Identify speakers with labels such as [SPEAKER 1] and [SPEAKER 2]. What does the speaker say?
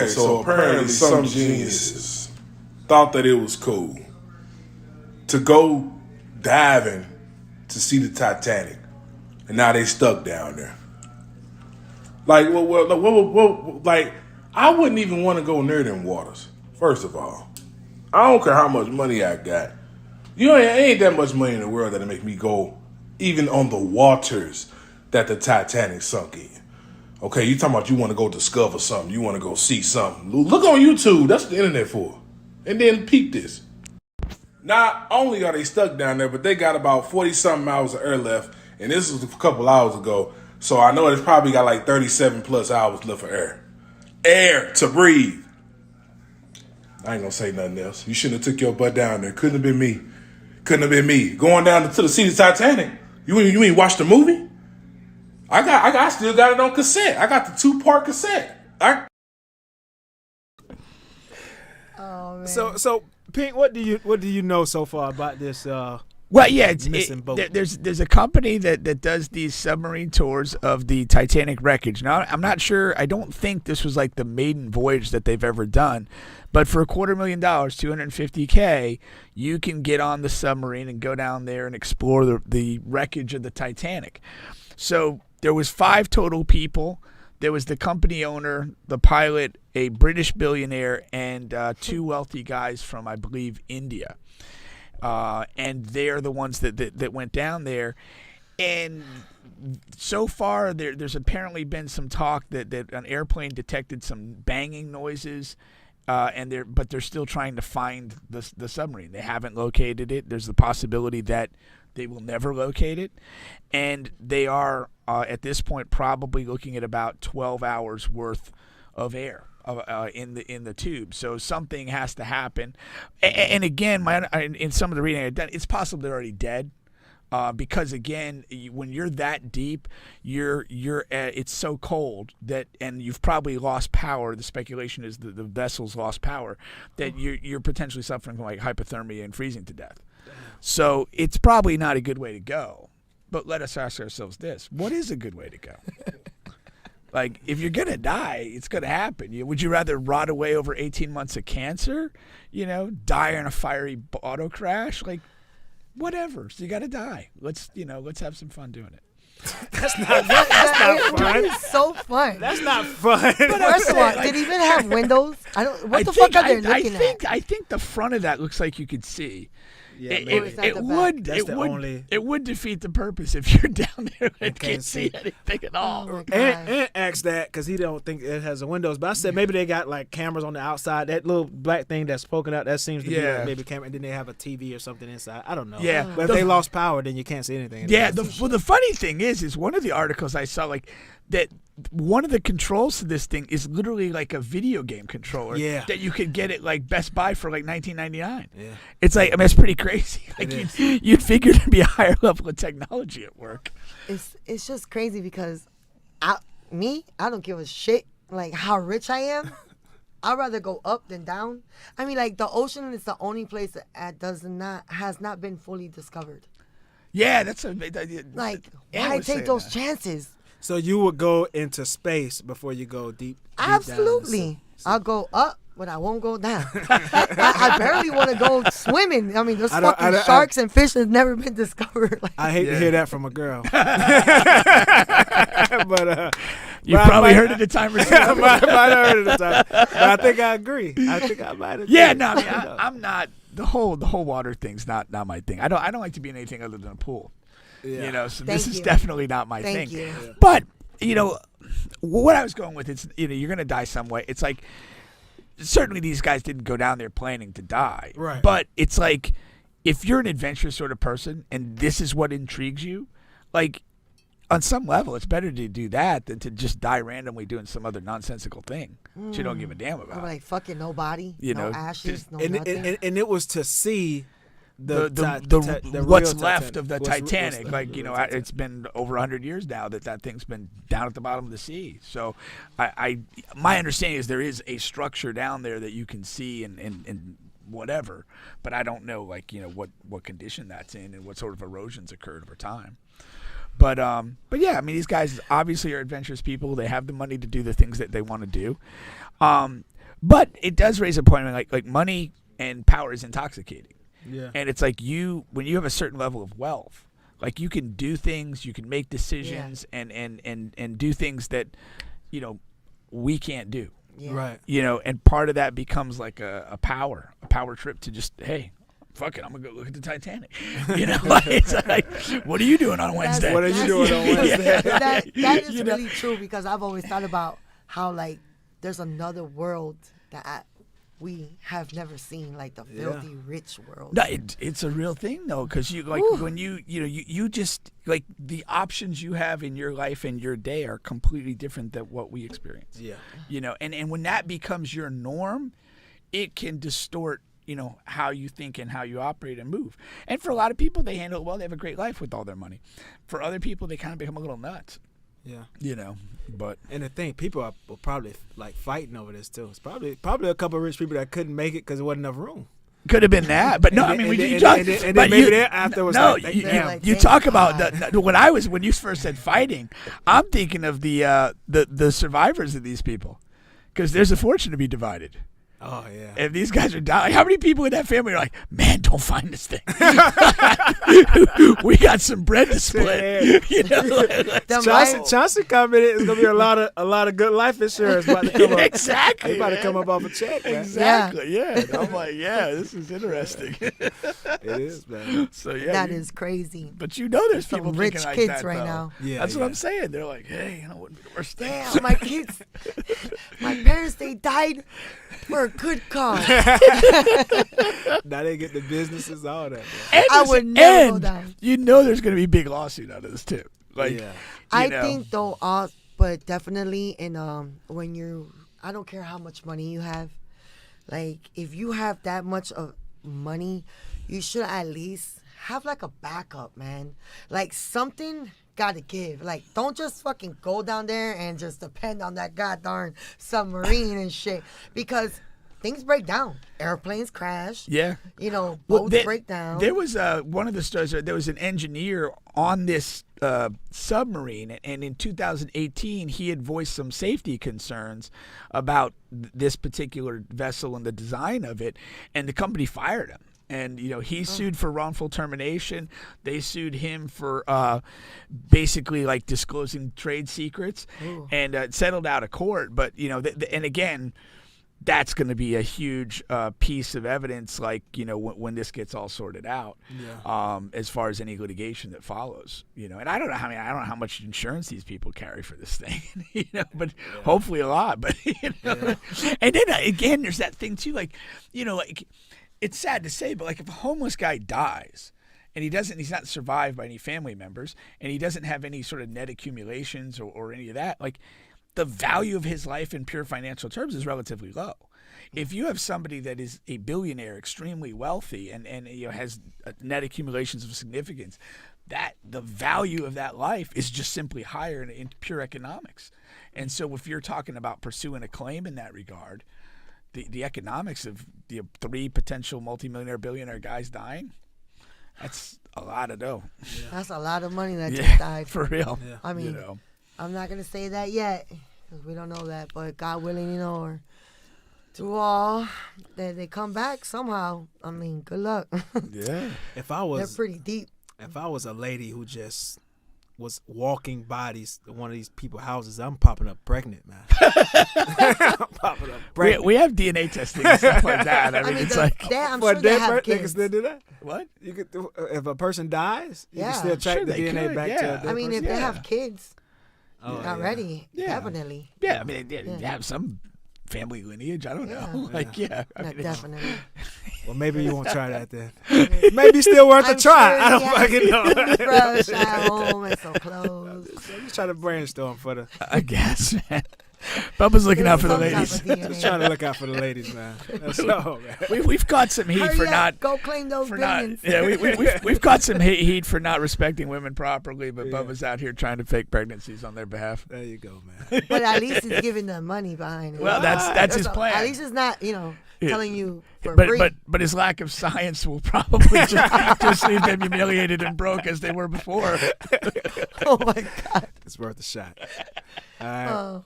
[SPEAKER 1] so apparently some geniuses thought that it was cool to go diving to see the Titanic, and now they stuck down there. Like, like, I wouldn't even want to go near them waters. First of all, I don't care how much money I got. Ain't that much money in the world that'll make me go even on the waters that the Titanic sunk in. Okay, you talking about you want to go discover something, you want to go see something. Look on YouTube, that's what the internet for. And then peep this. Not only are they stuck down there, but they got about 40-something hours of air left, and this was a couple hours ago, so I know it's probably got like 37 plus hours left for air. Air to breathe. I ain't gonna say nothing else. You shouldn't have took your butt down there. Couldn't have been me. Couldn't have been me. Going down to the see the Titanic. You ain't watched the movie? I still got it on cassette. I got the 2-part cassette.
[SPEAKER 2] Oh man.
[SPEAKER 3] So Pink, what do you know so far about this?
[SPEAKER 4] Well, yeah,
[SPEAKER 3] missing boat.
[SPEAKER 4] there's a company that does these submarine tours of the Titanic wreckage. Now, I'm not sure. I don't think this was like the maiden voyage that they've ever done, but for $250,000, $250K, you can get on the submarine and go down there and explore the wreckage of the Titanic. So there was 5 total people. There was the company owner, the pilot, a British billionaire, and 2 wealthy guys from, I believe, India. And they're the ones that went down there. And so far, there's apparently been some talk that an airplane detected some banging noises, but they're still trying to find the submarine. They haven't located it. There's the possibility that they will never locate it. And they are, at this point, probably looking at about 12 hours worth of air in the tube. So something has to happen. And again, in some of the reading I've done, it's possible they're already dead. Because again, when you're that deep, it's so cold and you've probably lost power. The speculation is that the vessel's lost power, that you're potentially suffering from like hypothermia and freezing to death. So it's probably not a good way to go. But let us ask ourselves this: what is a good way to go? Like, if you're gonna die, it's gonna happen. Would you rather rot away over 18 months of cancer? Die in a fiery auto crash? Like, whatever. So you got to die. Let's have some fun doing it.
[SPEAKER 3] That's not fun.
[SPEAKER 2] That is so fun.
[SPEAKER 3] That's not fun.
[SPEAKER 2] But first of all, did it even have windows? What the fuck are they looking at?
[SPEAKER 4] I think the front of that looks like you could see.
[SPEAKER 3] Yeah,
[SPEAKER 4] it would defeat the purpose if you're down there and can't see anything at all.
[SPEAKER 2] Oh
[SPEAKER 3] and asked that because he don't think it has the windows. But I said maybe they got like cameras on the outside. That little black thing that's poking out, that seems to be like maybe camera. And then they have a TV or something inside. I don't know.
[SPEAKER 4] Yeah.
[SPEAKER 3] But if they lost power, then you can't see anything.
[SPEAKER 4] Yeah. The funny thing is one of the articles I saw, like, that one of the controls to this thing is literally like a video game controller that you could get at like Best Buy for like $19.99. Yeah. It's like, I mean, it's pretty crazy. Like you'd figure there'd be a higher level of technology at work.
[SPEAKER 2] It's just crazy because I don't give a shit like how rich I am. I'd rather go up than down. I mean, like, the ocean is the only place that has not been fully discovered.
[SPEAKER 4] Yeah, that's
[SPEAKER 2] like, why take those chances?
[SPEAKER 3] So you would go into space before you go deep
[SPEAKER 2] Absolutely.
[SPEAKER 3] Down.
[SPEAKER 2] I'll go up, but I won't go down. I barely want to go swimming. I mean, there's fucking sharks and fish that's never been discovered. Like,
[SPEAKER 3] I hate to hear that from a girl. But
[SPEAKER 4] you probably heard it a time or two.
[SPEAKER 3] I might have heard it a time. But I think I agree. I think I might have.
[SPEAKER 4] Yeah, no, I mean, I'm not. The whole water thing's not my thing. I don't like to be in anything other than a pool. Yeah. So this is definitely not my thing.
[SPEAKER 2] Thank you.
[SPEAKER 4] But what I was going with is, you're gonna die some way. It's like, certainly these guys didn't go down there planning to die.
[SPEAKER 3] Right.
[SPEAKER 4] But it's like, if you're an adventurous sort of person and this is what intrigues you, like, on some level, it's better to do that than to just die randomly doing some other nonsensical thing that you don't give a damn about.
[SPEAKER 2] Like, fucking no body, no ashes, no nothing.
[SPEAKER 3] And it was to see the
[SPEAKER 4] what's
[SPEAKER 3] real
[SPEAKER 4] left of the
[SPEAKER 3] Titanic.
[SPEAKER 4] Titanic. Like, it's been over 100 years now that thing's been down at the bottom of the sea. So my understanding is there is a structure down there that you can see and whatever, but I don't know, like, what condition that's in and what sort of erosions occurred over time. But yeah, I mean, these guys obviously are adventurous people. They have the money to do the things that they want to do. But it does raise a point like money and power is intoxicating.
[SPEAKER 3] Yeah.
[SPEAKER 4] And it's like when you have a certain level of wealth, like you can do things, you can make decisions and do things that, we can't do.
[SPEAKER 2] Yeah.
[SPEAKER 3] Right.
[SPEAKER 4] And part of that becomes like a power trip to just, hey, fuck it, I'm gonna go look at the Titanic. It's like, what are you doing on Wednesday?
[SPEAKER 3] What are you doing on Wednesday?
[SPEAKER 2] That is really true, because I've always thought about how like there's another world that we have never seen, like the filthy rich world.
[SPEAKER 4] No, it's a real thing though, because when you just like the options you have in your life and your day are completely different than what we experience.
[SPEAKER 3] Yeah.
[SPEAKER 4] And when that becomes your norm, it can distort how you think and how you operate and move. And for a lot of people, they handle it well. They have a great life with all their money. For other people, they kind of become a little nuts.
[SPEAKER 3] Yeah.
[SPEAKER 4] But
[SPEAKER 3] and the thing, people are probably like fighting over this too. It's probably a couple of rich people that couldn't make it because there wasn't enough room.
[SPEAKER 4] Could have been that, but no. I mean, you talk.
[SPEAKER 3] And then maybe there afterwards.
[SPEAKER 4] No,
[SPEAKER 3] like,
[SPEAKER 4] you talk about when you first said fighting, I'm thinking of the survivors of these people, because there's a fortune to be divided.
[SPEAKER 3] Oh yeah.
[SPEAKER 4] If these guys are dying, how many people in that family are like, man, don't find this thing. We got some bread to split.
[SPEAKER 3] Chauncey commented it's gonna be a lot of good life insurance about to come up.
[SPEAKER 4] Exactly.
[SPEAKER 3] About to come up off a check. Man.
[SPEAKER 4] Exactly. Yeah. And I'm like, this is interesting.
[SPEAKER 3] It is, man.
[SPEAKER 4] So
[SPEAKER 2] that is crazy.
[SPEAKER 4] But there's
[SPEAKER 2] some
[SPEAKER 4] people
[SPEAKER 2] rich
[SPEAKER 4] thinking like
[SPEAKER 2] kids
[SPEAKER 4] that,
[SPEAKER 2] right
[SPEAKER 4] though.
[SPEAKER 2] now.
[SPEAKER 3] Yeah,
[SPEAKER 4] that's what I'm saying. They're like, hey, it wouldn't be the worst thing.
[SPEAKER 2] Damn, my kids, my parents, they died for a good cause.
[SPEAKER 3] Now they get the businesses, all that.
[SPEAKER 2] I would never go down.
[SPEAKER 4] There's going to be a big lawsuit out of this too. Like,
[SPEAKER 2] I think though, but definitely, when I don't care how much money you have, like if you have that much of money, you should at least have like a backup, man. Like something gotta give. Like don't just fucking go down there and just depend on that goddamn submarine and shit, because things break down. Airplanes crash.
[SPEAKER 4] Yeah.
[SPEAKER 2] Boats break down.
[SPEAKER 4] There was one of the stories. There was an engineer on this submarine, and in 2018, he had voiced some safety concerns about this particular vessel and the design of it, and the company fired him. And he sued for wrongful termination. They sued him for basically like disclosing trade secrets, and it settled out of court. But and again, that's going to be a huge piece of evidence, like when this gets all sorted out, as far as any litigation that follows. And I don't know how much insurance these people carry for this thing, but hopefully a lot. But and then again, there's that thing too, like it's sad to say, but like if a homeless guy dies and he's not survived by any family members, and he doesn't have any sort of net accumulations or any of that, like the value of his life in pure financial terms is relatively low. If you have somebody that is a billionaire, extremely wealthy, and has net accumulations of significance, that the value of that life is just simply higher in pure economics. And so if you're talking about pursuing a claim in that regard, the economics of the 3 potential multimillionaire, billionaire guys dying, that's a lot of dough.
[SPEAKER 2] Yeah. That's a lot of money that just died.
[SPEAKER 4] For real.
[SPEAKER 2] Yeah. I mean, I'm not going to say that yet, because we don't know that, but God willing, or through all, they come back somehow. I mean, good luck.
[SPEAKER 4] Yeah.
[SPEAKER 2] They're pretty deep.
[SPEAKER 3] If I was a lady who just was walking by one of these people's houses, I'm popping up pregnant, man. I'm popping up pregnant.
[SPEAKER 4] We have DNA testing and stuff like that. I mean, it's
[SPEAKER 2] I'm sure they have kids.
[SPEAKER 3] They can still do that?
[SPEAKER 4] What?
[SPEAKER 3] You could, if a person dies, you can still
[SPEAKER 2] I'm
[SPEAKER 3] track the DNA back to a dead
[SPEAKER 2] person. If they have kids already,
[SPEAKER 4] Yeah.
[SPEAKER 2] Definitely.
[SPEAKER 4] Yeah, I mean, they have some family lineage. I don't know. I mean,
[SPEAKER 2] definitely.
[SPEAKER 3] Well, maybe you won't try that then. Maybe still worth a try.
[SPEAKER 2] Sure
[SPEAKER 3] I don't fucking know.
[SPEAKER 2] Brush at home and so close.
[SPEAKER 3] I'm just trying to brainstorm for the.
[SPEAKER 4] I guess, man. Bubba's looking out for the ladies.
[SPEAKER 3] Just trying to look out for the ladies, man. That's all, man.
[SPEAKER 4] We've got some heat for not.
[SPEAKER 2] Go claim those billions.
[SPEAKER 4] We've got some heat for not respecting women properly, but Bubba's out here trying to fake pregnancies on their behalf.
[SPEAKER 3] There you go, man.
[SPEAKER 2] But at least he's giving them money behind it.
[SPEAKER 4] Well, that's his plan.
[SPEAKER 2] At least it's not, telling you for free.
[SPEAKER 4] But his lack of science will probably just leave them humiliated and broke as they were before.
[SPEAKER 2] Oh my God.
[SPEAKER 3] It's worth a shot. All right.